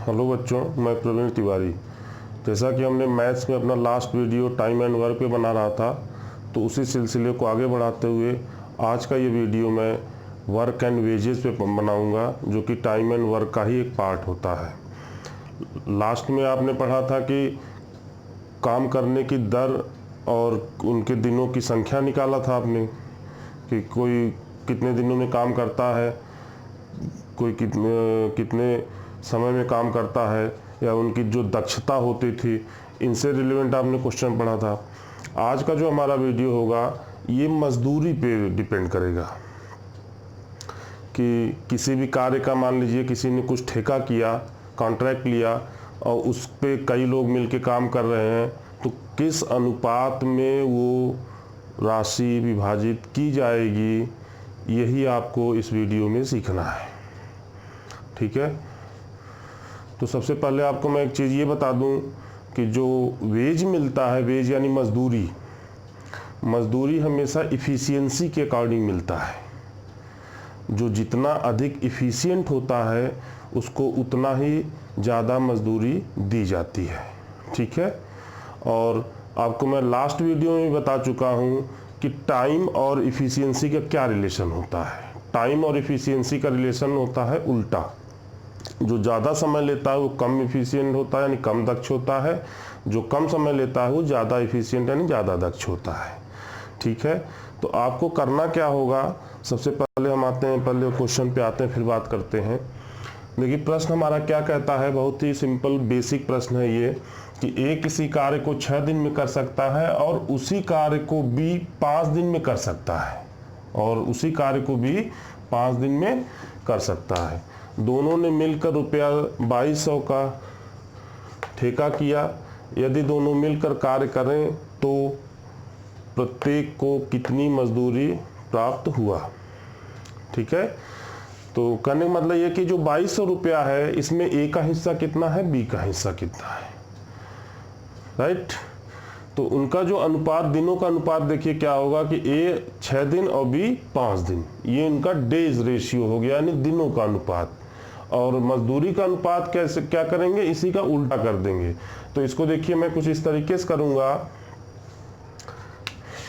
Hello बच्चों, मैं प्रवीण तिवारी। जैसा कि हमने मैथ्स में अपना last video time and work पे बना रहा था, तो उसी सिलसिले को आगे बढ़ाते हुए आज का ये वीडियो मैं वर्क एंड वेजेस पे बनाऊंगा, जो कि टाइम एंड वर्क का ही एक पार्ट होता है। लास्ट में आपने पढ़ा था कि काम करने की दर और उनके दिनों की संख्या निकाला था आपने, कि कोई कितने दिनों में काम करता है, कोई कितने समय में काम करता है, या उनकी जो दक्षता होती थी, इनसे रिलेवेंट आपने क्वेश्चन पढ़ा था। आज का जो हमारा वीडियो होगा ये मजदूरी पे डिपेंड करेगा कि किसी भी कार्य का, मान लीजिए किसी ने कुछ ठेका किया, कॉन्ट्रैक्ट लिया और उस पे कई लोग मिलके काम कर रहे हैं, तो किस अनुपात में वो राशि विभाजित की जाएगी, यही आपको इस वीडियो में सीखना है। ठीक है, तो सबसे पहले आपको मैं एक चीज़ ये बता दूं कि जो वेज मिलता है, वेज यानी मजदूरी, मजदूरी हमेशा इफ़िशियंसी के अकॉर्डिंग मिलता है। जो जितना अधिक इफ़िशियंट होता है उसको उतना ही ज़्यादा मजदूरी दी जाती है। ठीक है, और आपको मैं लास्ट वीडियो में बता चुका हूँ कि टाइम और इफ़िशियंसी का क्या रिलेशन होता है। टाइम और इफ़िशियंसी का रिलेशन होता है उल्टा। जो ज़्यादा समय लेता है वो कम इफ़िशियंट होता है, यानी कम दक्ष होता है। जो कम समय लेता है वो ज़्यादा इफ़िशियंट यानी ज़्यादा दक्ष होता है। ठीक है, तो आपको करना क्या होगा, सबसे पहले हम आते हैं, पहले क्वेश्चन पे आते हैं, फिर बात करते हैं। देखिए प्रश्न हमारा क्या कहता है, बहुत ही सिंपल बेसिक प्रश्न है ये, कि ए किसी कार्य को 6 दिन में कर सकता है और उसी कार्य को बी 5 दिन में कर सकता है, और उसी कार्य को बी 5 दिन में कर सकता है। दोनों ने मिलकर रुपया 2200 का ठेका किया। यदि दोनों मिलकर कार्य करें तो प्रत्येक को कितनी मजदूरी प्राप्त हुआ। ठीक है, तो कहने का मतलब ये कि जो 2200 रुपया है, इसमें ए का हिस्सा कितना है, बी का हिस्सा कितना है। राइट, तो उनका जो अनुपात, दिनों का अनुपात देखिए क्या होगा कि ए 6 दिन और बी 5 दिन, ये इनका डेज रेशियो हो गया, यानी दिनों का अनुपात। और मजदूरी का अनुपात कैसे क्या करेंगे, इसी का उल्टा कर देंगे। तो इसको देखिए मैं कुछ इस तरीके से करूंगा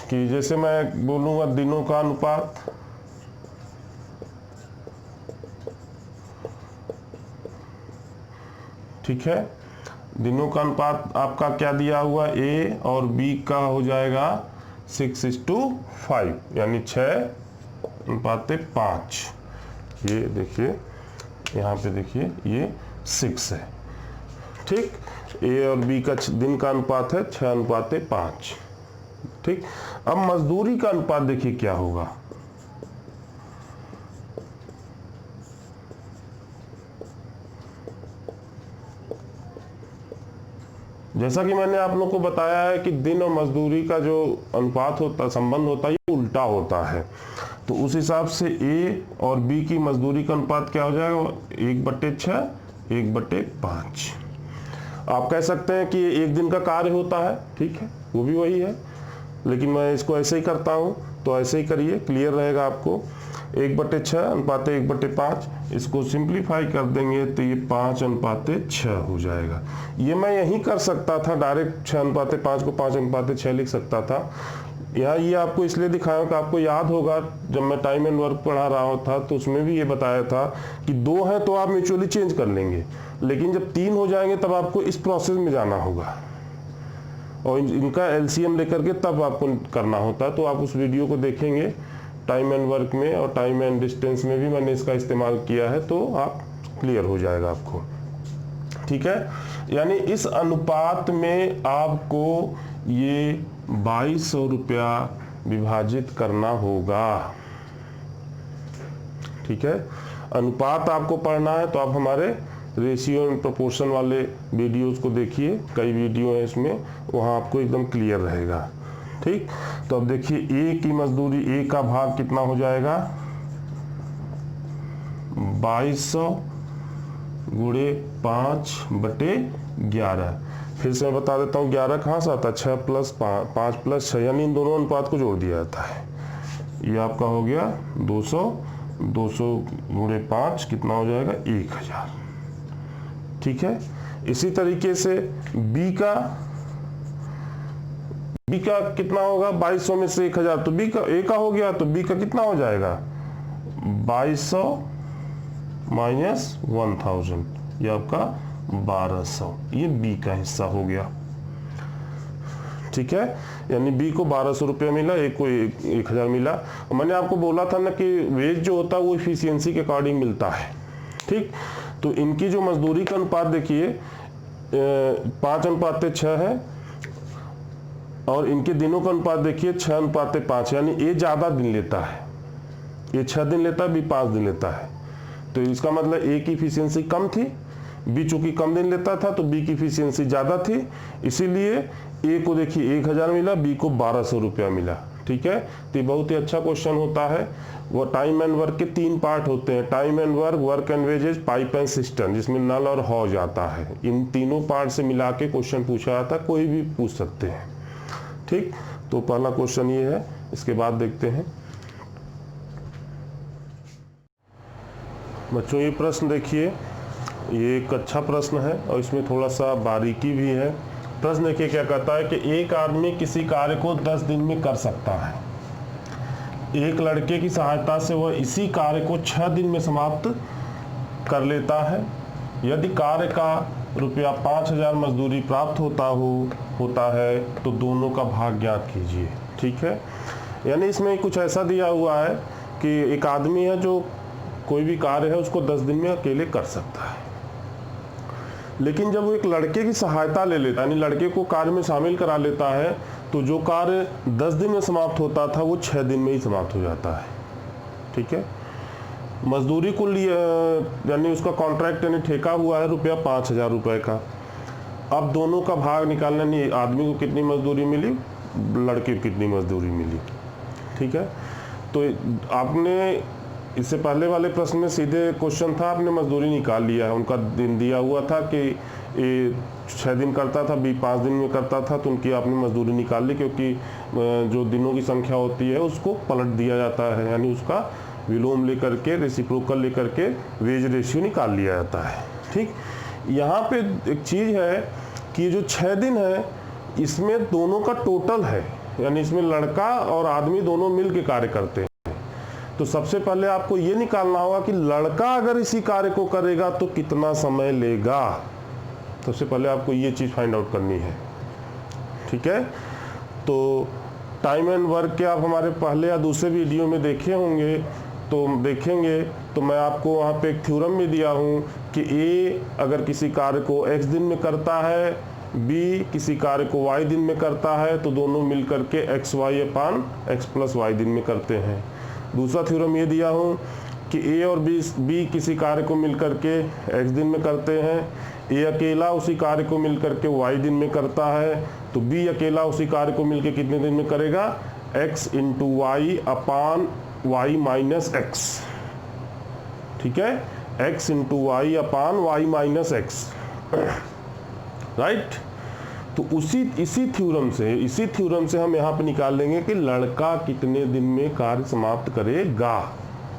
कि जैसे मैं बोलूंगा दिनों का अनुपात, ठीक है, दिनों का अनुपात आपका क्या दिया हुआ, ए और बी का हो जाएगा 6:5, यानी 6:5। ये देखिए यहाँ पे देखिए ये 6 है। ठीक, ए और बी का दिन का अनुपात है 6:5। ठीक, अब मजदूरी का अनुपात देखिए क्या होगा। जैसा कि मैंने आप लोगों को बताया है कि दिन और मजदूरी का जो अनुपात होता, संबंध होता है, ये उल्टा होता है। तो उस हिसाब से ए और बी की मजदूरी का अनुपात क्या हो जाएगा, 1/6, 1/5। आप कह सकते हैं कि ये एक दिन का कार्य होता है, ठीक है, वो भी वही है, लेकिन मैं इसको ऐसे ही करता हूँ, तो ऐसे ही करिए, क्लियर रहेगा आपको। 1/6 अनुपात 1/5, इसको सिंप्लीफाई कर देंगे तो ये 5:6 हो जाएगा। ये मैं यही कर सकता था, डायरेक्ट 6:5 को 5:6 लिख सकता था। यहाँ ये आपको इसलिए दिखाया कि आपको याद होगा जब मैं टाइम एंड वर्क पढ़ा रहा था तो उसमें भी ये बताया था कि 2 हैं तो आप म्यूचुअली चेंज कर लेंगे, लेकिन जब 3 हो जाएंगे तब आपको इस प्रोसेस में जाना होगा और इनका एलसीएम लेकर के तब आपको करना होता है। तो आप उस वीडियो को देखेंगे टाइम एंड वर्क में, और टाइम एंड डिस्टेंस में भी मैंने इसका इस्तेमाल किया है, तो आप क्लियर हो जाएगा आपको। ठीक है, यानी इस अनुपात में आपको ये 2200 रुपया विभाजित करना होगा। ठीक है, अनुपात आपको पढ़ना है तो आप हमारे रेशियो एंड प्रोपोर्शन वाले वीडियोस को देखिए, कई वीडियो है इसमें, वहाँ आपको एकदम क्लियर रहेगा। ठीक, तो अब देखिए ए की मजदूरी, ए का भाग कितना हो जाएगा, 2200 गुणे 5/11। फिर से मैं बता देता हूँ 11 कहाँ से आता है, 6 + 5 + 6, यानी इन दोनों अनुपात को जोड़ दिया जाता है। ये आपका हो गया 200 गुणे 5 कितना हो जाएगा, 1000। ठीक है। इसी तरीके से बी का कितना होगा, 2200 में से 1000, तो बी का ए का हो गया, तो बी का कितना हो जाएगा 2200 माइनस 1000, ये आपका 1200, ये बी का हिस्सा हो गया। ठीक है, यानी बी को 1200 रुपया मिला, ए को 1000 मिला। मैंने आपको बोला था ना कि वेज जो होता है वो इफिशियंसी के अकॉर्डिंग मिलता है। ठीक, तो इनकी जो मजदूरी का अनुपात देखिए 5:6 है, और इनके दिनों का अनुपात देखिए 6:5, यानी ए ज़्यादा दिन लेता है, ये 6 दिन लेता है, बी 5 दिन लेता है। तो इसका मतलब ए की इफिशियंसी कम थी, बी चूंकि कम दिन लेता था तो बी की इफिशियंसी ज़्यादा थी, इसीलिए ए को देखिए 1000 मिला, बी को 1200 रुपया मिला। ठीक है, तो ये बहुत ही अच्छा क्वेश्चन होता है। वो टाइम एंड वर्क के 3 पार्ट होते हैं, time and work, work and wages, pipe and system, जिसमें नल और हौज आता है। इन तीनों पार्ट से मिला के क्वेश्चन पूछा जाता है, कोई भी पूछ सकते हैं। ठीक, तो पहला क्वेश्चन ये है, इसके बाद देखते हैं बच्चों। ये प्रश्न देखिए, ये एक अच्छा प्रश्न है और इसमें थोड़ा सा बारीकी भी है। प्रश्न देखिए क्या कहता है कि एक आदमी किसी कार्य को 10 दिन में कर सकता है। एक लड़के की सहायता से वह इसी कार्य को 6 दिन में समाप्त कर लेता है। यदि कार्य का रुपया 5000 मजदूरी प्राप्त होता है तो दोनों का भाग ज्ञात कीजिए। ठीक है, यानी इसमें कुछ ऐसा दिया हुआ है कि एक आदमी है जो कोई भी कार्य है उसको 10 दिन में अकेले कर सकता है, लेकिन जब वो एक लड़के की सहायता ले लेता है, यानी लड़के को कार्य में शामिल करा लेता है, तो जो कार्य 10 दिन में समाप्त होता था वो 6 दिन में ही समाप्त हो जाता है। ठीक है, मजदूरी को लिए यानी उसका कॉन्ट्रैक्ट यानी ठेका हुआ है रुपया 5000 रुपये का। अब दोनों का भाग निकालना, नहीं आदमी को कितनी मजदूरी मिली, लड़के को कितनी मजदूरी मिली। ठीक है, तो आपने इससे पहले वाले प्रश्न में सीधे क्वेश्चन था, आपने मजदूरी निकाल लिया है। उनका दिन दिया हुआ था कि ए 6 दिन करता था, बी 5 दिन में करता था, तो उनकी आपने मजदूरी निकाल ली, क्योंकि जो दिनों की संख्या होती है उसको पलट दिया जाता है, यानी उसका विलोम लेकर के, रेसिप्रोकल लेकर के वेज रेशियो निकाल लिया जाता है। ठीक, यहाँ पे एक चीज़ है कि जो 6 दिन है इसमें दोनों का टोटल है, यानी इसमें लड़का और आदमी दोनों मिल के कार्य करते हैं। तो सबसे पहले आपको ये निकालना होगा कि लड़का अगर इसी कार्य को करेगा तो कितना समय लेगा। सबसे पहले आपको ये चीज़ फाइंड आउट करनी है। ठीक है, तो टाइम एंड वर्क के आप हमारे पहले या दूसरे वीडियो में देखे होंगे, तो देखेंगे तो मैं आपको वहाँ पे एक थ्योरम भी दिया हूँ कि ए अगर किसी कार्य को x दिन में करता है, बी किसी कार्य को y दिन में करता है, तो दोनों मिलकर के xy/x+y दिन में करते हैं। दूसरा थ्योरम ये दिया हूँ कि ए और बी किसी कार्य को मिलकर के x दिन में करते हैं, ए अकेला उसी कार्य को मिलकर के y दिन में करता है, तो बी अकेला उसी कार्य को मिलकर कितने दिन में करेगा, x × y/y - x। ठीक है, x × y/y - x, राइट। तो इसी थ्योरम से हम यहाँ पे निकाल लेंगे कि लड़का कितने दिन में कार्य समाप्त करेगा।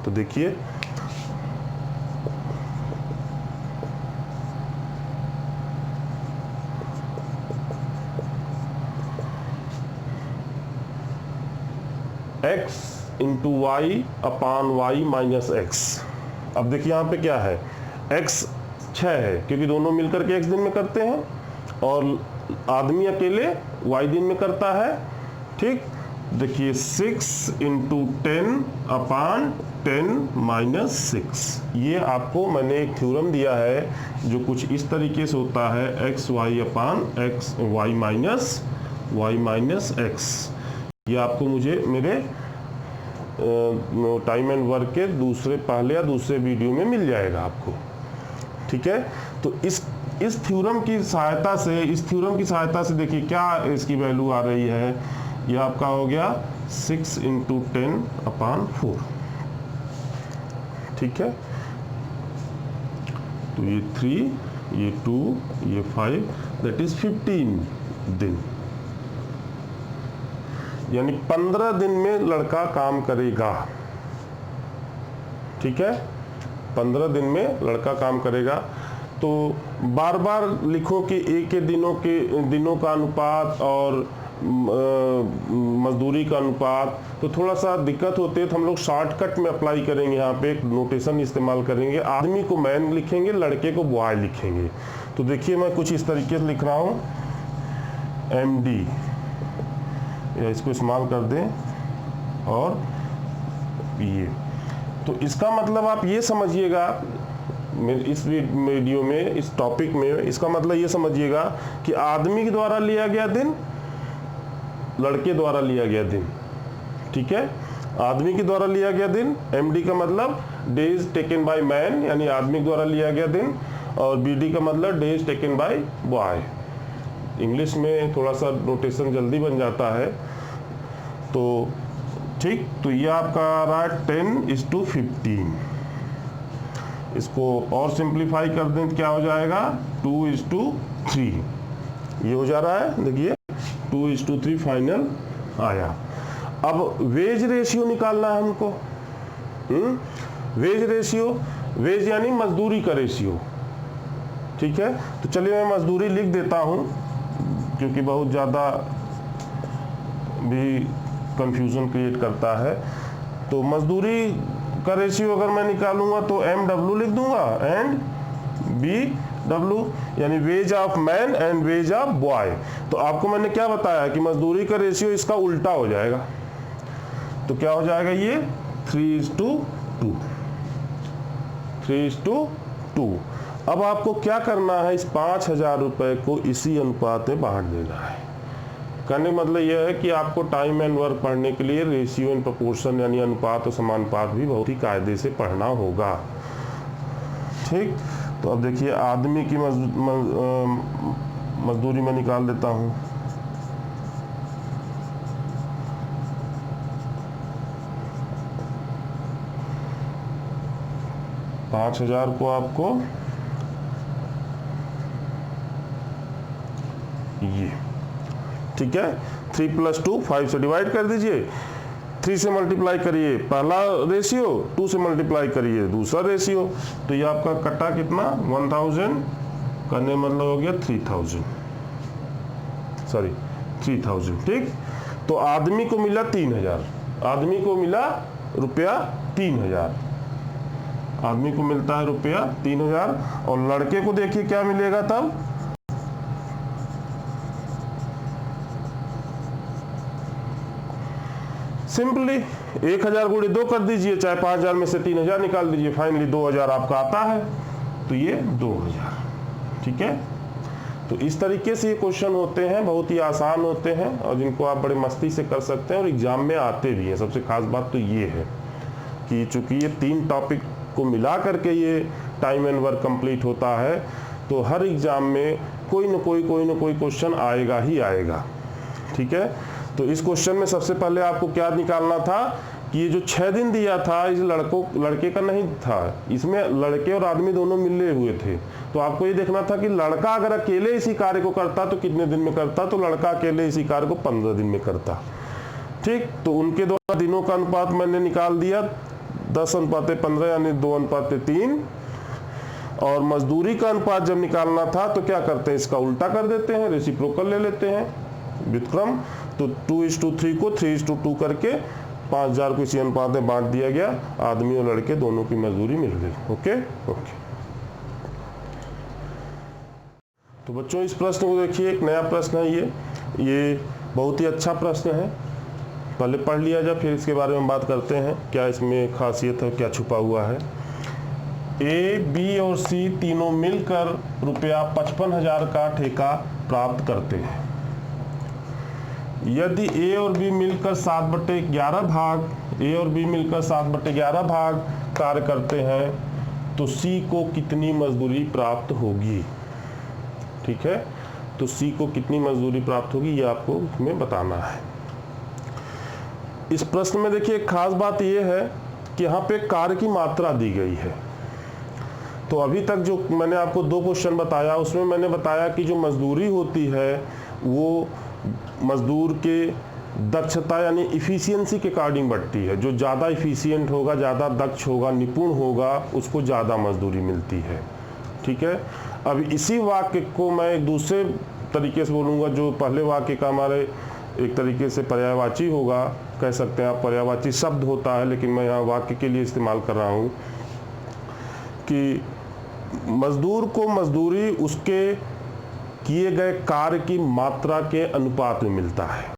तो देखिए, x × y/y - x। अब देखिए यहाँ पे क्या है, x 6 है क्योंकि दोनों मिलकर के x दिन में करते हैं, और आदमी अकेले y दिन में करता है। ठीक, देखिए 6 × 10/10 - 6। ये आपको मैंने एक थ्योरम दिया है जो कुछ इस तरीके से होता है, xy/y - x। ये आपको मुझे मेरे टाइम एंड वर्क के पहले या दूसरे वीडियो में मिल जाएगा आपको। ठीक है, तो इस थ्योरम की सहायता से देखिए क्या इसकी वैल्यू आ रही है। ये आपका हो गया 6 × 10/4। ठीक है, तो ये 3, ये 2, ये 5, दैट इज 15 दिन, यानी 15 दिन में लड़का काम करेगा। ठीक है, 15 दिन में लड़का काम करेगा। तो बार बार लिखो कि ए के दिनों का अनुपात और मजदूरी का अनुपात, तो थोड़ा सा दिक्कत होती है। तो हम लोग शॉर्टकट में अप्लाई करेंगे, यहाँ पे एक नोटेशन इस्तेमाल करेंगे। आदमी को मैन लिखेंगे, लड़के को बॉय लिखेंगे। तो देखिए मैं कुछ इस तरीके से लिख रहा हूँ, MD, या इसको इस्तेमाल कर दें, और ये। तो इसका मतलब आप ये समझिएगा, इस वीडियो में, इस टॉपिक में, इसका मतलब ये समझिएगा कि आदमी के द्वारा लिया गया दिन, लड़के द्वारा लिया गया दिन, ठीक है। आदमी के द्वारा लिया गया दिन, MD का मतलब डेज टेकन बाय मैन, यानी आदमी के द्वारा लिया गया दिन, और BD का मतलब days taken by boy. English में थोड़ा सा नोटेशन जल्दी बन जाता है, तो ठीक। तो ये आपका आ रहा है 10:15। इसको और सिंप्लीफाई कर दें तो क्या हो जाएगा, 2:3। ये हो जा रहा है, देखिए 2:3 फाइनल आया। अब वेज रेशियो निकालना है हमको। वेज रेशियो, वेज यानी मजदूरी का रेशियो, ठीक है। तो चलिए मैं मजदूरी लिख देता हूं, क्योंकि बहुत ज़्यादा भी कंफ्यूजन क्रिएट करता है। तो मजदूरी का रेशियो अगर मैं निकालूंगा तो MW लिख दूंगा एंड BW, यानी ways of man and ways of boy. तो आपको मैंने क्या बताया कि मजदूरी का रेशियो इसका उल्टा हो जाएगा। तो क्या हो जाएगा, ये 3:2। 3:2। अब आपको क्या करना है, इस 5,000 रुपए को इसी अनुपात में बांट देना है। कहने का मतलब यह है कि आपको टाइम एंड वर्क पढ़ने के लिए रेशियो एंड प्रोपोर्शन, यानी अनुपात और समानुपात भी बहुत ही कायदे से पढ़ना होगा, ठीक। तो अब देखिए आदमी की मजदूरी में निकाल देता हूँ। $5,000 को आपको ये, ठीक है, 3 + 2 5 से डिवाइड कर दीजिए, 3 से मल्टीप्लाई करिए पहला रेशियो, 2 से मल्टीप्लाई करिए दूसरा रेशियो। तो ये आपका कटा कितना, 1000 करने मतलब हो गया 3000, ठीक। तो आदमी को मिला 3000, आदमी को मिला रुपया 3000, आदमी को मिलता है रुपया 3000। और लड़के को देखिए क्या मिलेगा तब, सिंपली 1000 गुणे 2 कर दीजिए, चाहे 5000 में से 3000 निकाल दीजिए, फाइनली 2000 आपका आता है। तो ये 2000, ठीक है। तो इस तरीके से ये क्वेश्चन होते हैं, बहुत ही आसान होते हैं, और जिनको आप बड़े मस्ती से कर सकते हैं और एग्जाम में आते भी हैं। सबसे खास बात तो ये है कि चूंकि ये 3 टॉपिक को मिला करके ये टाइम एंड वर्क कंप्लीट होता है, तो हर एग्जाम में कोई ना कोई क्वेश्चन आएगा ही आएगा, ठीक है। तो इस क्वेश्चन में सबसे पहले आपको क्या निकालना था कि ये जो 6 दिन दिया था, इस लड़के का नहीं था, इसमें लड़के और आदमी दोनों मिले हुए थे। तो आपको ये देखना था कि लड़का अगर अकेले इसी कार्य को करता तो कितने दिन में करता, तो लड़का अकेले इसी कार्य को 15 दिन में करता, ठीक। तो उनके द्वारा दिनों का अनुपात मैंने निकाल दिया 10:15, यानी 2:3। और मजदूरी का अनुपात जब निकालना था तो क्या करते हैं, इसका उल्टा कर देते हैं, रेसिप्रोकल ले लेते हैं, व्युत्क्रम। तो 2:3 को 3:2 करके 5000 को इसी अनुपात में बांट दिया गया, आदमी और लड़के दोनों की मजदूरी मिल गई। ओके। तो बच्चों इस प्रश्न को देखिए, एक नया प्रश्न है ये बहुत ही अच्छा प्रश्न है। पहले पढ़ लिया जाए, फिर इसके बारे में बात करते हैं, क्या इसमें खासियत है, क्या छुपा हुआ है। A, B और C तीनों मिलकर रुपया 55,000 का ठेका प्राप्त करते हैं। यदि A और B मिलकर 7/11 भाग, A और B मिलकर 7/11 भाग कार्य करते हैं, तो C को कितनी मजदूरी प्राप्त होगी, ठीक है। तो C को कितनी मजदूरी प्राप्त होगी ये आपको इसमें बताना है। इस प्रश्न में देखिए एक खास बात यह है कि यहाँ पे कार्य की मात्रा दी गई है। तो अभी तक जो मैंने आपको 2 क्वेश्चन बताया, उसमें मैंने बताया कि जो मजदूरी होती है वो मजदूर के दक्षता यानी इफिशियंसी के अकॉर्डिंग बढ़ती है। जो ज़्यादा इफिशियंट होगा, ज़्यादा दक्ष होगा, निपुण होगा, उसको ज़्यादा मजदूरी मिलती है, ठीक है। अब इसी वाक्य को मैं एक दूसरे तरीके से बोलूँगा, जो पहले वाक्य का हमारे एक तरीके से पर्यायवाची होगा, कह सकते हैं आप, पर्यायवाची शब्द होता है, लेकिन मैं यहाँ वाक्य के लिए इस्तेमाल कर रहा हूँ कि मजदूर को मजदूरी उसके किए गए कार्य की मात्रा के अनुपात में मिलता है।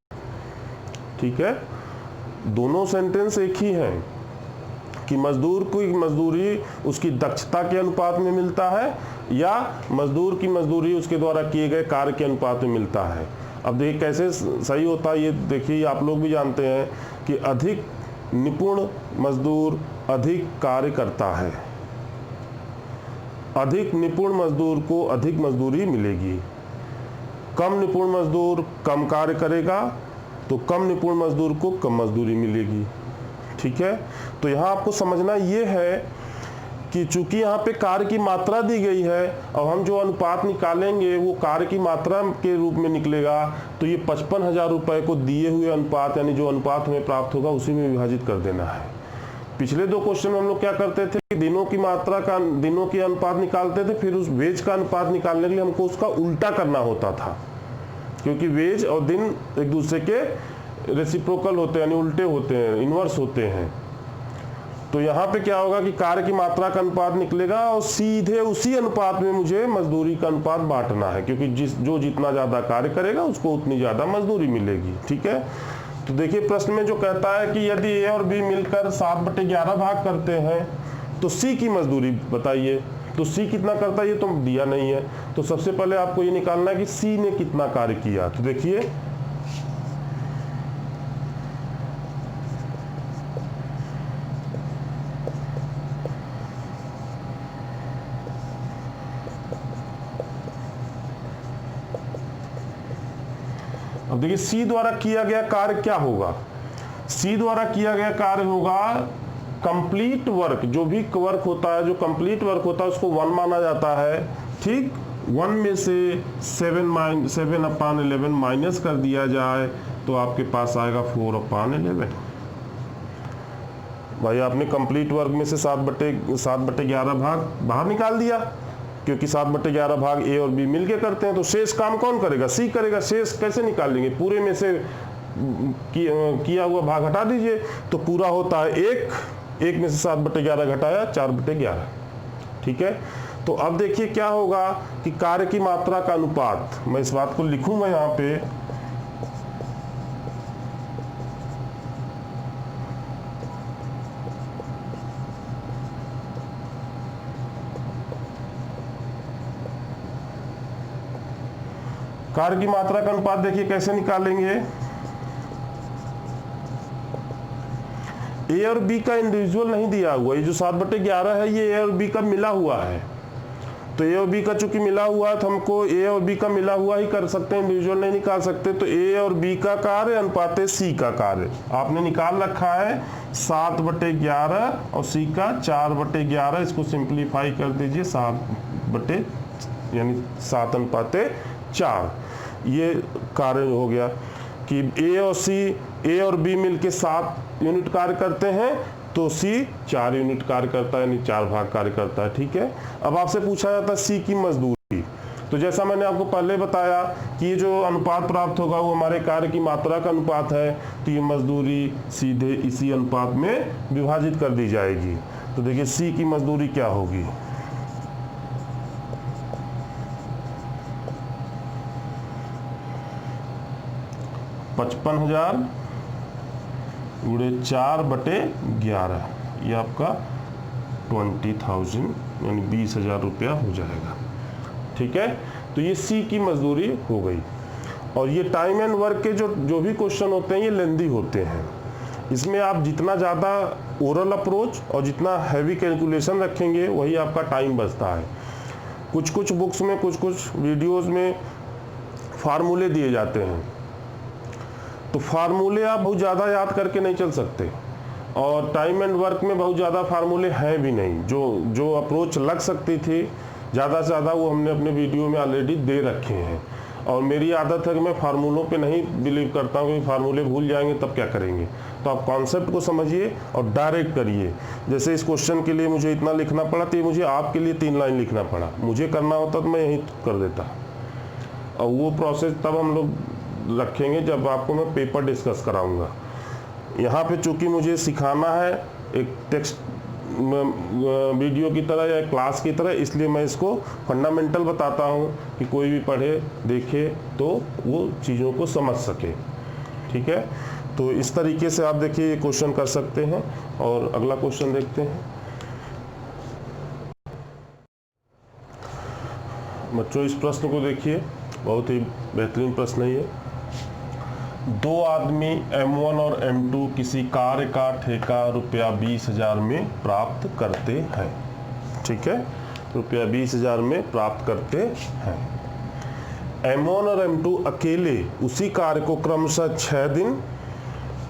ठीक है, दोनों सेंटेंस एक ही हैं कि मजदूर को मजदूरी उसकी दक्षता के अनुपात में मिलता है या मजदूर की मजदूरी उसके द्वारा किए गए कार्य के अनुपात में मिलता है। अब देखिए कैसे सही होता है, ये देखिए आप लोग भी जानते हैं कि अधिक निपुण मजदूर अधिक कार्य करता है, अधिक निपुण मजदूर को अधिक मजदूरी मिलेगी। कम निपुण मजदूर कम कार्य करेगा तो कम निपुण मजदूर को कम मजदूरी मिलेगी। ठीक है, तो यहाँ आपको समझना ये है कि चूंकि यहाँ पे कार्य की मात्रा दी गई है, अब हम जो अनुपात निकालेंगे वो कार्य की मात्रा के रूप में निकलेगा, तो ये 55,000 रुपये को दिए हुए अनुपात, यानी जो अनुपात हमें प्राप्त होगा उसी में विभाजित कर देना है। पिछले दो क्वेश्चन में हम लोग क्या करते थे कि दिनों की मात्रा का, दिनों की अनुपात निकालते थे, फिर उस वेज का अनुपात निकालने के लिए हमको उसका उल्टा करना होता था, क्योंकि वेज और दिन एक दूसरे के रेसिप्रोकल होते हैं, यानी उल्टे होते हैं, इन्वर्स होते हैं। तो यहाँ पे क्या होगा कि कार्य की मात्रा का अनुपात निकलेगा और सीधे उसी अनुपात में मुझे मजदूरी का अनुपात बांटना है, क्योंकि जो जितना ज़्यादा कार्य करेगा उसको उतनी ज़्यादा मजदूरी मिलेगी। ठीक है, तो देखिए प्रश्न में जो कहता है कि यदि ए और बी मिलकर 7/11 भाग करते हैं तो सी की मजदूरी बताइए। तो सी कितना करता है ये तो दिया नहीं है, तो सबसे पहले आपको ये निकालना है कि सी ने कितना कार्य किया। तो देखिए अब देखिए सी द्वारा किया गया कार्य क्या होगा। सी द्वारा किया गया कार्य होगा कंप्लीट वर्क। जो भी वर्क होता है, जो कंप्लीट वर्क होता है उसको 1 माना जाता है। ठीक, 1 में से 7/11 माइनस कर दिया जाए तो आपके पास आएगा 4/11। भाई आपने कंप्लीट वर्क में से 7/11 भाग बाहर निकाल दिया, क्योंकि 7/11 भाग ए और बी मिलके करते हैं, तो शेष काम कौन करेगा? सी करेगा। शेष कैसे निकालेंगे? पूरे में से किया हुआ भाग हटा दीजिए, तो पूरा होता है 1 में से 7/11 घटाया 4/11। ठीक है, तो अब देखिए क्या होगा कि कार्य की मात्रा का अनुपात, मैं इस बात को लिखूंगा यहाँ पे, कार्य की मात्रा का अनुपात देखिए कैसे निकालेंगे। ए और बी का इंडिविजुअल नहीं दिया हुआ, ये जो 7/11 है ये ए और बी का मिला हुआ है। तो ए और बी का चूंकि मिला हुआ है तो हमको ए और बी का मिला हुआ ही कर सकते हैं, इंडिविजुअल नहीं निकाल सकते। तो ए और बी का कार्य अनुपात सी का कार्य आपने निकाल रखा है 7/11 और सी का 4/11। इसको सिंप्लीफाई कर दीजिए, 7/4। ये कार्य हो गया कि ए और बी मिलके 7 यूनिट कार्य करते हैं, तो सी 4 यूनिट कार्य करता है, यानी 4 भाग कार्य करता है। ठीक है, अब आपसे पूछा जाता है सी की मजदूरी। तो जैसा मैंने आपको पहले बताया कि ये जो अनुपात प्राप्त होगा वो हमारे कार्य की मात्रा का अनुपात है, तो ये मजदूरी सीधे इसी अनुपात में विभाजित कर दी जाएगी। तो देखिए सी की मजदूरी क्या होगी, 55,000 गुणे 4/11, ये आपका 20,000 यानी 20,000 रुपया हो जाएगा। ठीक है, तो ये सी की मजदूरी हो गई। और ये टाइम एंड वर्क के जो भी क्वेश्चन होते हैं ये लेंदी होते हैं। इसमें आप जितना ज़्यादा ओरल अप्रोच और जितना हैवी कैलकुलेशन रखेंगे वही आपका टाइम बचता है। कुछ बुक्स में, कुछ वीडियोस में फार्मूले दिए जाते हैं, तो फार्मूले आप बहुत ज़्यादा याद करके नहीं चल सकते, और टाइम एंड वर्क में बहुत ज़्यादा फार्मूले हैं भी नहीं। जो अप्रोच लग सकती थी ज़्यादा से ज़्यादा वो हमने अपने वीडियो में ऑलरेडी दे रखे हैं। और मेरी आदत है कि मैं फार्मूलों पे नहीं बिलीव करता हूँ, क्योंकि फार्मूले भूल जाएंगे तब क्या करेंगे। तो आप कॉन्सेप्ट को समझिए और डायरेक्ट करिए। जैसे इस क्वेश्चन के लिए मुझे इतना लिखना पड़ा, तो ये मुझे आपके लिए 3 लाइन लिखना पड़ा। मुझे करना होता तो मैं यहीं कर देता, और वो प्रोसेस तब हम लोग रखेंगे जब आपको मैं पेपर डिस्कस कराऊंगा। यहाँ पे चूँकि मुझे सिखाना है एक टेक्स्ट वीडियो की तरह या क्लास की तरह, इसलिए मैं इसको फंडामेंटल बताता हूँ कि कोई भी पढ़े देखे तो वो चीज़ों को समझ सके। ठीक है, तो इस तरीके से आप देखिए ये क्वेश्चन कर सकते हैं। और अगला क्वेश्चन देखते हैं। बच्चों इस प्रश्न को देखिए, बहुत ही बेहतरीन प्रश्न है ये। 2 आदमी M1 और M2 किसी कार्य का ठेका रुपया 20,000 में प्राप्त करते हैं। ठीक है, रुपया 20,000 में प्राप्त करते हैं। M1 और M2 अकेले उसी कार्य को क्रमशः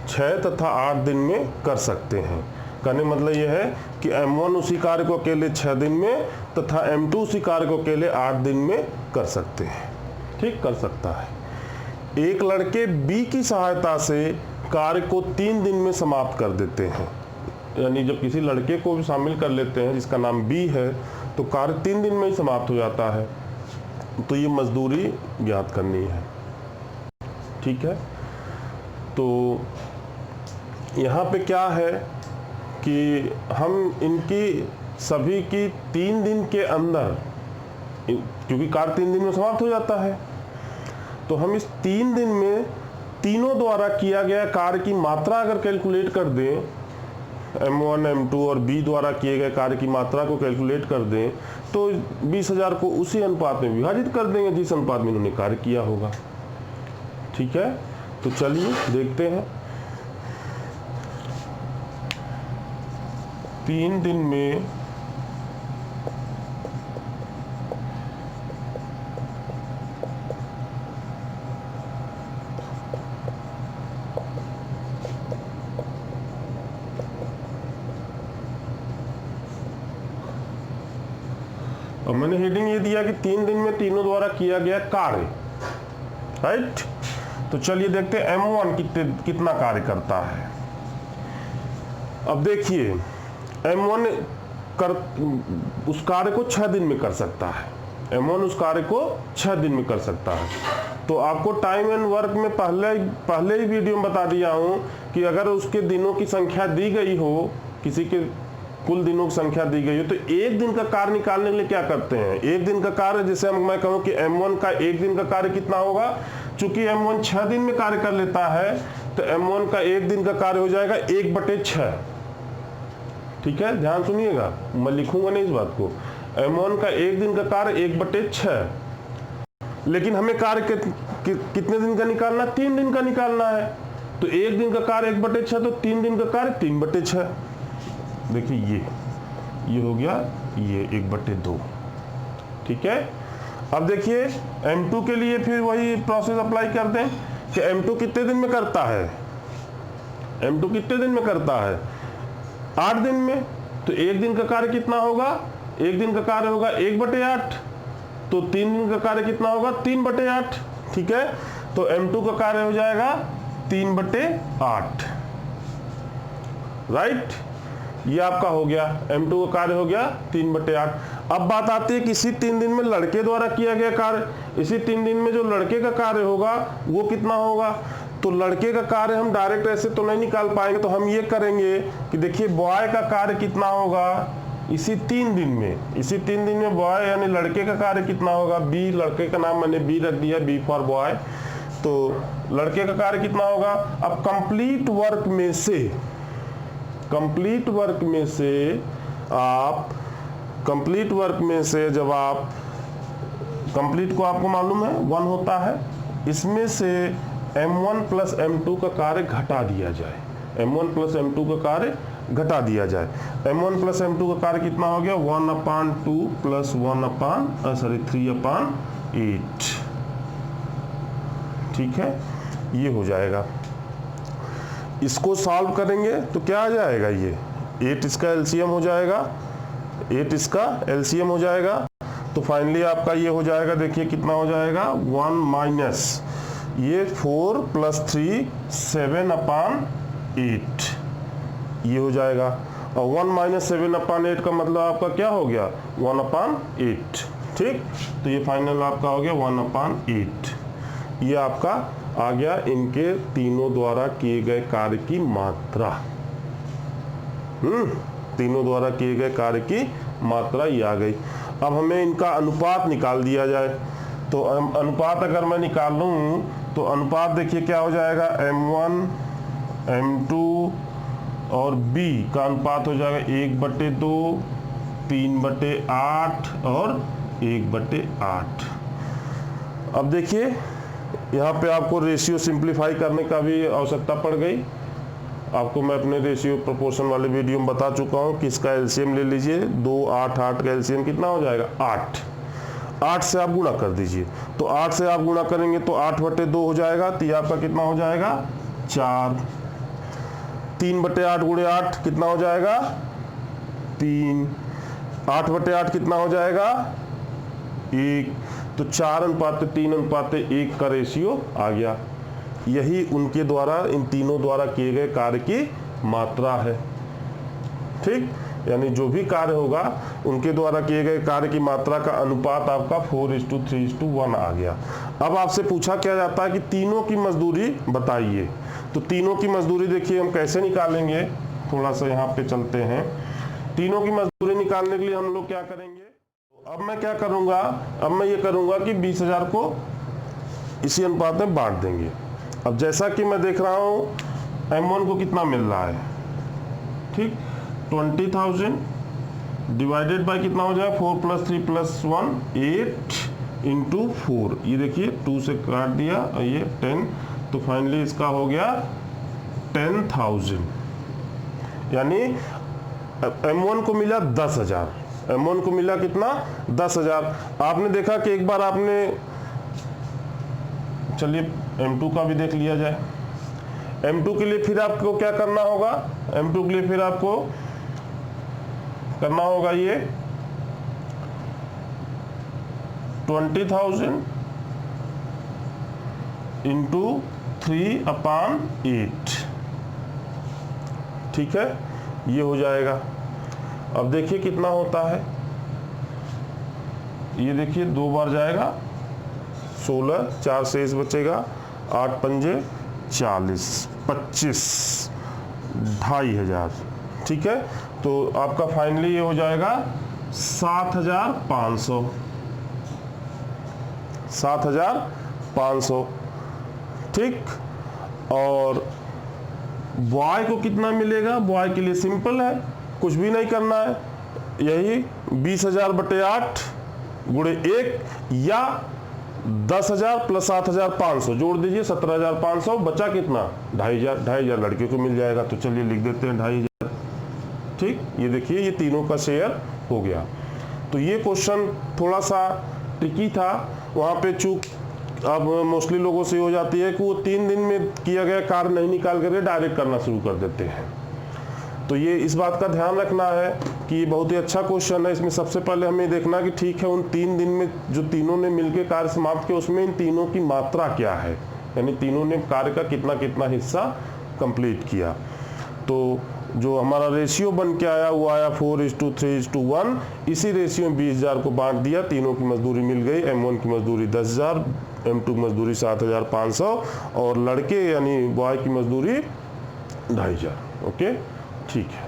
6 तथा 8 दिन में कर सकते हैं। कहने मतलब यह है कि M1 उसी कार्य को अकेले 6 दिन में तथा M2 उसी कार्य को अकेले 8 दिन में कर सकते हैं। ठीक, कर सकता है। एक लड़के B की सहायता से कार्य को 3 दिन में समाप्त कर देते हैं। यानी जब किसी लड़के को भी शामिल कर लेते हैं जिसका नाम B है, तो कार्य 3 दिन में ही समाप्त हो जाता है। तो ये मजदूरी ज्ञात करनी है। ठीक है, तो यहाँ पे क्या है कि हम इनकी सभी की 3 दिन के अंदर, क्योंकि कार्य 3 दिन में समाप्त हो जाता है, तो हम इस 3 दिन में तीनों द्वारा किया गया कार्य की मात्रा अगर कैलकुलेट कर दें, M1 M2 और B द्वारा किए गए कार्य की मात्रा को कैलकुलेट कर दें, तो 20,000 को उसी अनुपात में विभाजित कर देंगे जिस अनुपात में इन्होंने कार्य किया होगा। ठीक है, तो चलिए देखते हैं। 3 दिन में और मैंने हेडिंग ये दिया कि 3 दिन में तीनों द्वारा किया गया कार्य। राइट, तो चलिए देखते हैं M1 कितना कार्य करता है। अब देखिए M1 उस कार्य को 6 दिन में कर सकता है। M1 उस कार्य को 6 दिन में कर सकता है। तो आपको टाइम एंड वर्क में पहले ही वीडियो में बता दिया हूं कि अगर उसके दिनों की संख्या दी गई हो, किसी के कुल दिनों की संख्या दी गई हो, तो एक दिन का कार्य निकालने के लिए क्या करते हैं, एक दिन का कार्य, जैसे मैं कहूँ कि M1 का एक दिन का कार्य कितना होगा, चूंकि M1 6 दिन में कार्य कर लेता है, तो M1 का एक दिन का कार्य हो जाएगा 1/6। ठीक है, ध्यान सुनिएगा, मैं लिखूंगा नहीं इस बात को। M1 का एक दिन का कार्य 1/6, लेकिन हमें कार्य कितने दिन का निकालना, 3 दिन का निकालना है। तो एक दिन का कार्य 1/6, तो 3 दिन का कार्य 3/6। देखिए ये हो गया, ये 1/2। ठीक है, अब देखिए M2 के लिए फिर वही प्रोसेस अप्लाई कर दें कि M2 कितने दिन में करता है, M2 कितने दिन में करता है, 8 दिन में। तो एक दिन का कार्य कितना होगा, एक दिन का कार्य होगा 1/8, तो 3 दिन का कार्य कितना होगा, 3/8। ठीक है, तो M2 का कार्य हो जाएगा 3/8। राइट, ये आपका हो गया, M2 का कार्य हो गया 3/8। अब बात आती है कि इसी 3 दिन में लड़के द्वारा किया गया कार्य, इसी 3 दिन में जो लड़के का कार्य होगा वो कितना होगा। तो लड़के का कार्य हम डायरेक्ट ऐसे तो नहीं निकाल पाएंगे, तो हम ये करेंगे कि देखिए बॉय का कार्य कितना होगा इसी 3 दिन में, इसी 3 दिन में बॉय यानी लड़के का कार्य कितना होगा, B, लड़के का नाम मैंने B रख दिया, B फॉर बॉय। तो लड़के का कार्य कितना होगा। अब कंप्लीट वर्क में से जब आप कंप्लीट को आपको मालूम है 1 होता है, इसमें से M1 प्लस M2 का कार्य घटा दिया जाए, M1 प्लस M2 का कार्य घटा दिया जाए। M1 प्लस M2 का कार्य कितना हो गया, 1/2 प्लस 3/8। ठीक है, ये हो जाएगा। इसको सॉल्व करेंगे तो क्या आ जाएगा, ये 8 इसका एलसीएम हो जाएगा, 8 इसका एलसीएम हो जाएगा। तो फाइनली आपका ये हो जाएगा, देखिए कितना हो जाएगा 1 माइनस ये 4 + 3 7/8 ये हो जाएगा। और 1 - 7/8 का मतलब आपका क्या हो गया 1/8। ठीक, तो ये फाइनल आपका हो गया 1/8। ये आपका आ गया इनके तीनों द्वारा किए गए कार्य की मात्रा। तीनों द्वारा किए गए कार्य की मात्रा ये आ गई। अब हमें इनका अनुपात निकाल दिया जाए। तो अनुपात अगर मैं निकाल लूँ तो अनुपात देखिए क्या हो जाएगा, m1 m2 और b का अनुपात हो जाएगा 1/2, 3/8 और 1/8। अब देखिए यहाँ पे आपको रेशियो सिंप्लीफाई करने का भी आवश्यकता पड़ गई। आपको मैं अपने रेशियो प्रोपोर्शन वाले वीडियो में बता चुका हूँ कि इसका एलसीएम ले लीजिए, 2 8 8 का एलसीएम कितना हो जाएगा 8। 8 से आप गुणा कर दीजिए, तो 8 से आप गुणा करेंगे तो 8/2 हो जाएगा, तो ये आपका कितना हो जाएगा 4। 3/8 × 8 कितना हो जाएगा 3। 8/8 कितना हो जाएगा 1। तो 4:3:1 का रेशियो आ गया। यही उनके द्वारा, इन तीनों द्वारा किए गए कार्य की मात्रा है। ठीक, यानी जो भी कार्य होगा उनके द्वारा किए गए कार्य की मात्रा का अनुपात आपका 4:3:1 आ गया। अब आपसे पूछा क्या जाता है कि तीनों की मजदूरी बताइए। तो तीनों की मजदूरी देखिए हम कैसे निकालेंगे, थोड़ा सा यहाँ पे चलते हैं। तीनों की मजदूरी निकालने के लिए हम लोग क्या करेंगे, अब मैं क्या करूँगा, अब मैं ये करूँगा कि 20,000 को इसी अनुपात में बांट देंगे। अब जैसा कि मैं देख रहा हूँ m1 को कितना मिल रहा है, ठीक, 20,000 डिवाइडेड बाय कितना हो जाएगा 4 + 3 + 1 8 × 4। ये देखिए 2 से काट दिया और ये 10, तो फाइनली इसका हो गया 10,000। यानी m1 को मिला 10,000, m1 को मिला कितना 10,000। आपने देखा कि एक बार आपने, चलिए m2 का भी देख लिया जाए। m2 के लिए फिर आपको क्या करना होगा, m2 के लिए फिर आपको करना होगा ये 20,000 × 3/8। ठीक है, ये हो जाएगा। अब देखिए कितना होता है, ये देखिए 2 बार जाएगा 16, 4 शेष बचेगा, 8 पंजे 40, 25, 2,500। ठीक है, तो आपका फाइनली ये हो जाएगा 7,500। 7,500। ठीक, और बॉय को कितना मिलेगा, बॉय के लिए सिंपल है, कुछ भी नहीं करना है, यही 20,000/8 × 1 या 10,000 + 7,500 जोड़ दीजिए 17,500, बचा कितना 2,500 लड़के को मिल जाएगा। तो चलिए लिख देते हैं 2,500। ठीक, ये देखिए ये तीनों का शेयर हो गया। तो ये क्वेश्चन थोड़ा सा ट्रिकी था, वहाँ पे चूक अब मोस्टली लोगों से हो जाती है कि वो 3 दिन में किया गया कार्य नहीं निकाल करके डायरेक्ट करना शुरू कर देते हैं। तो ये इस बात का ध्यान रखना है कि ये बहुत ही अच्छा क्वेश्चन है। इसमें सबसे पहले हमें देखना कि ठीक है उन 3 दिन में जो तीनों ने मिलकर कार्य समाप्त किया उसमें इन तीनों की मात्रा क्या है, यानी तीनों ने कार्य का कितना कितना हिस्सा कंप्लीट किया। तो जो हमारा रेशियो बन के आया वो आया 4:3:1। इसी रेशियो में 20,000 को बांट दिया, तीनों की मजदूरी मिल गई। m1 की मजदूरी 10,000, m2 की मजदूरी 7,500 और लड़के यानी बॉय की मजदूरी 2,500। ओके, ठीक है।